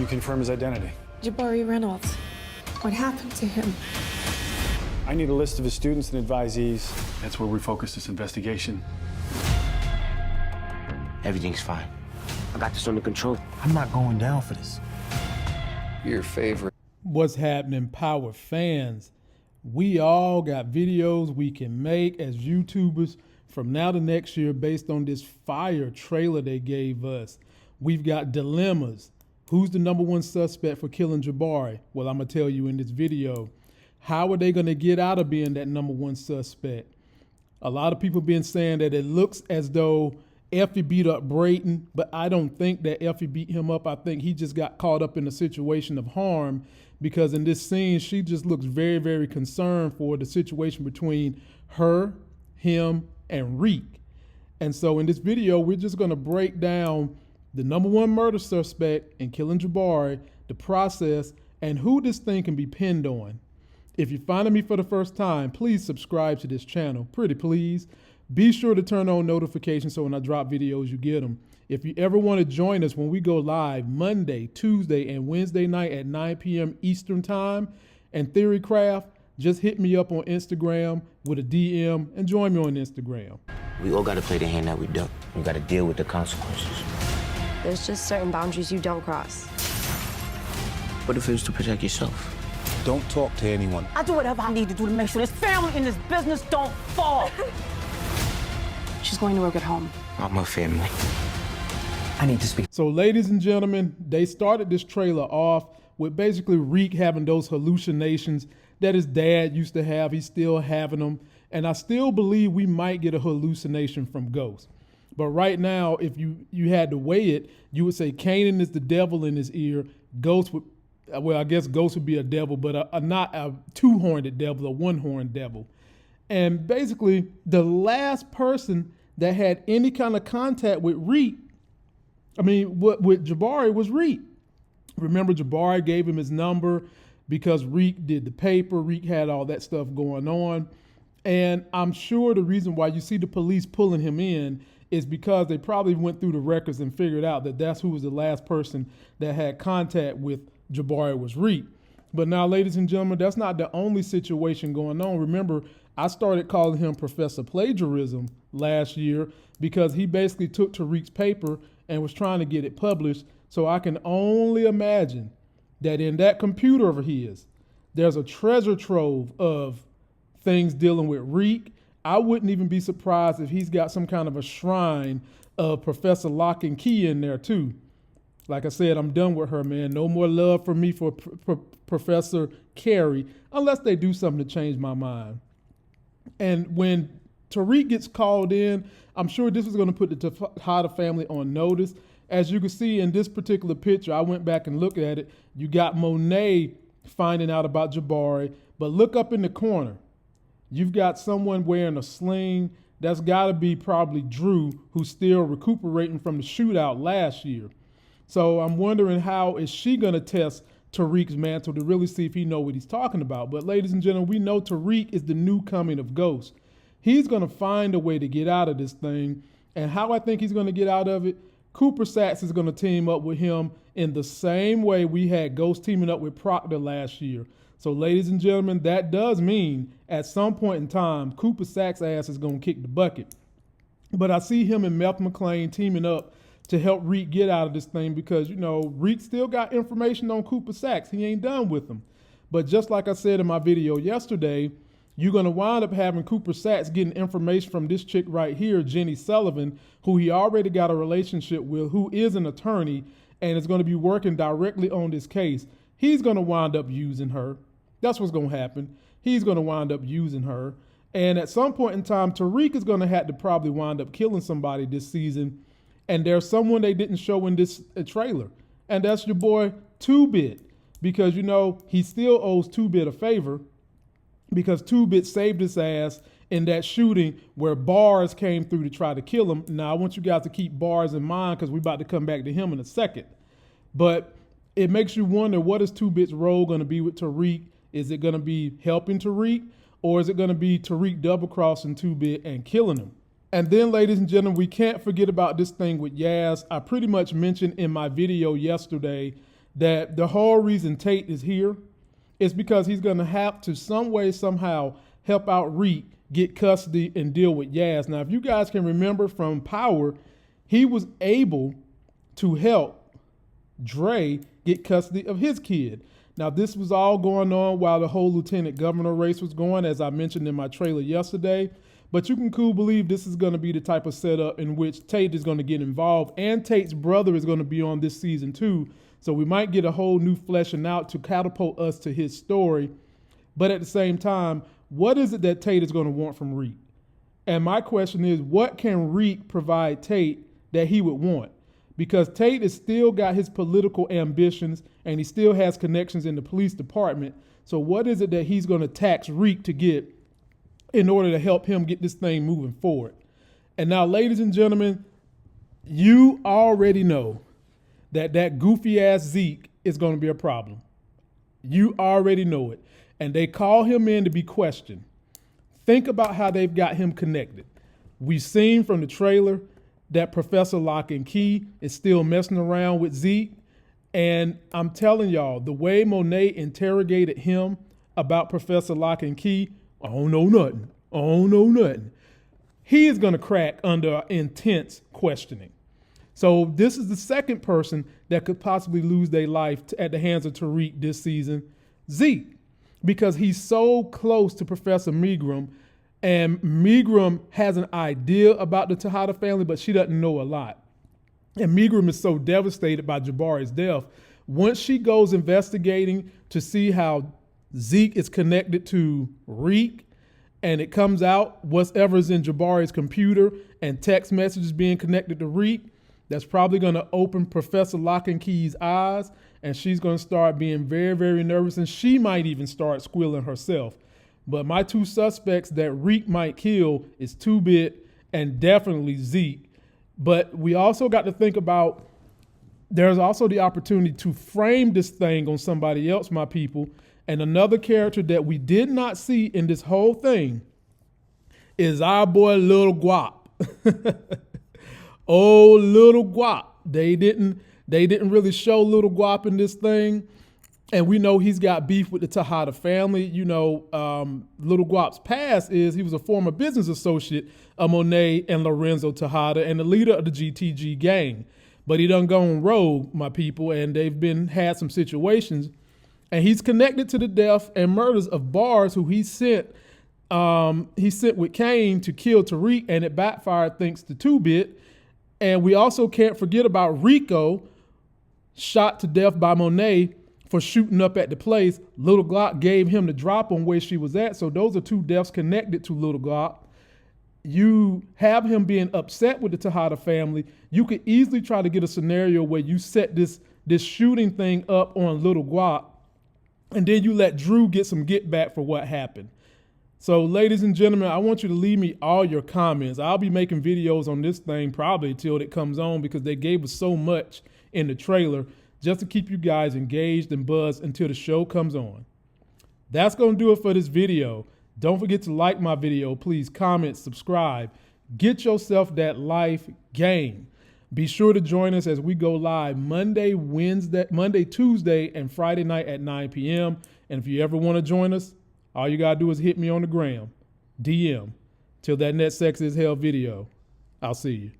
you confirm his identity? Jabari Reynolds. What happened to him? I need a list of his students and advisees. That's where we focus this investigation. Everything's fine. I got this under control. I'm not going down for this. Your favorite. What's happening, Power fans? We all got videos we can make as YouTubers from now to next year based on this fire trailer they gave us. We've got dilemmas. Who's the #1 suspect for killing Jabari? Well, I'm gonna tell you in this video. How are they gonna get out of being that #1 suspect? A lot of people been saying that it looks as though Effie beat up Brayton, but I don't think that Effie beat him up. I think he just got caught up in a situation of harm, because in this scene, she just looks very, very concerned for the situation between her, him, and Reek. And so in this video, we're just gonna break down the #1 murder suspect in killing Jabari, the process, and who this thing can be pinned on. If you're finding me for the first time, please subscribe to this channel, pretty please. Be sure to turn on notifications so when I drop videos, you get them. If you ever want to join us when we go live Monday, Tuesday, and Wednesday night at 9 p.m. Eastern Time and Theorycraft, just hit me up on Instagram with a DM and join me on Instagram. We all gotta play the hand that we dealt. We gotta deal with the consequences. There's just certain boundaries you don't cross. What if it was to protect yourself? Don't talk to anyone. I do whatever I need to do to make sure this family and this business don't fall. She's going to work at home. I'm a family. I need to speak. So ladies and gentlemen, they started this trailer off with basically Reek having those hallucinations that his dad used to have. He's still having them. And I still believe we might get a hallucination from Ghost. But right now, if you had to weigh it, you would say Kanan is the devil in his ear. Ghost would, well, I guess Ghost would be a devil, but not a two-horned devil, a one-horned devil. And basically, the last person that had any kind of contact with Reek, with Jabari, was Reek. Remember, Jabari gave him his number because Reek did the paper. Reek had all that stuff going on. And I'm sure the reason why you see the police pulling him in is because they probably went through the records and figured out that that's who was the last person that had contact with Jabari was Reek. But now, ladies and gentlemen, that's not the only situation going on. Remember, I started calling him Professor Plagiarism last year because he basically took Tariq's paper and was trying to get it published. So I can only imagine that in that computer of his, there's a treasure trove of things dealing with Reek. I wouldn't even be surprised if he's got some kind of a shrine of Professor Lock and Key in there too. Like I said, I'm done with her, man. No more love for me for Professor Carey, unless they do something to change my mind. And when Tariq gets called in, I'm sure this is going to put the Tejada family on notice. As you can see in this particular picture, I went back and looked at it. You got Monet finding out about Jabari, but look up in the corner. You've got someone wearing a sling. That's got to be probably Drew, who's still recuperating from the shootout last year. So I'm wondering, how is she going to test Tariq's mantle to really see if he knows what he's talking about? But ladies and gentlemen, we know Tariq is the new coming of Ghost. He's going to find a way to get out of this thing. And how I think he's going to get out of it, Cooper Saxe is going to team up with him in the same way we had Ghost teaming up with Proctor last year. So ladies and gentlemen, that does mean at some point in time, Cooper Saxe's ass is going to kick the bucket. But I see him and Meth MacLean teaming up to help Reek get out of this thing because, you know, Reek still got information on Cooper Saxe. He ain't done with him. But just like I said in my video yesterday, you're going to wind up having Cooper Saxe getting information from this chick right here, Jenny Sullivan, who he already got a relationship with, who is an attorney and is going to be working directly on this case. He's going to wind up using her. That's what's going to happen. He's going to wind up using her. And at some point in time, Tariq is going to have to probably wind up killing somebody this season. And there's someone they didn't show in this trailer. And that's your boy 2-Bit. Because, you know, he still owes 2-Bit a favor because 2-Bit saved his ass in that shooting where Bars came through to try to kill him. Now, I want you guys to keep Bars in mind because we're about to come back to him in a second. But it makes you wonder, what is 2-Bit's role going to be with Tariq? Is it going to be helping Tariq, or is it going to be Tariq double-crossing 2-Bit and killing him? And then, ladies and gentlemen, we can't forget about this thing with Yaz. I pretty much mentioned in my video yesterday that the whole reason Tate is here is because he's going to have to some way, somehow help out Reek get custody and deal with Yaz. Now, if you guys can remember from Power, he was able to help Dre get custody of his kid. Now, this was all going on while the whole lieutenant governor race was going, as I mentioned in my trailer yesterday. But you can cool believe this is going to be the type of setup in which Tate is going to get involved, and Tate's brother is going to be on this season too. So we might get a whole new fleshing out to catapult us to his story. But at the same time, what is it that Tate is going to want from Reek? And my question is, what can Reek provide Tate that he would want? Because Tate has still got his political ambitions and he still has connections in the police department. So what is it that he's going to tax Reek to get in order to help him get this thing moving forward? And now, ladies and gentlemen, you already know that goofy ass Zeke is going to be a problem. You already know it. And they call him in to be questioned. Think about how they've got him connected. We've seen from the trailer that Professor Lock and Key is still messing around with Zeke. And I'm telling y'all, the way Monet interrogated him about Professor Lock and Key, I don't know nothing. I don't know nothing. He is going to crack under intense questioning. So this is the second person that could possibly lose their life at the hands of Tariq this season, Zeke, because he's so close to Professor Megram, and Megram has an idea about the Tejada family, but she doesn't know a lot. And Megram is so devastated by Jabari's death. Once she goes investigating to see how Zeke is connected to Reek, and it comes out whatever's in Jabari's computer and text messages being connected to Reek, that's probably going to open Professor Lock and Key's eyes, and she's going to start being very, very nervous, and she might even start squealing herself. But my two suspects that Reek might kill is 2-Bit and definitely Zeke. But we also got to think about, there's also the opportunity to frame this thing on somebody else, my people. And another character that we did not see in this whole thing is our boy Lil Guap. Oh, Lil Guap. They didn't really show Lil Guap in this thing. And we know he's got beef with the Tejada family. You know, Lil Guap's past is he was a former business associate of Monet and Lorenzo Tejada and the leader of the GTG gang. But he done gone rogue, my people, and they've had some situations. And he's connected to the death and murders of Bars, who he sent with Kane to kill Tariq, and it backfired thanks to 2-Bit. And we also can't forget about Rico, shot to death by Monet for shooting up at the place. Lil Guap gave him the drop on where she was at. So those are two deaths connected to Lil Guap. You have him being upset with the Tejada family. You could easily try to get a scenario where you set this shooting thing up on Lil Guap, and then you let Drew get some get back for what happened. So ladies and gentlemen, I want you to leave me all your comments. I'll be making videos on this thing probably till it comes on, because they gave us so much in the trailer just to keep you guys engaged and buzzed until the show comes on. That's going to do it for this video. Don't forget to like my video. Please comment, subscribe. Get yourself that life game. Be sure to join us as we go live Monday, Tuesday, and Friday night at 9 p.m. And if you ever want to join us, all you got to do is hit me on the gram, DM. Till that next Sex is Hell video. I'll see you.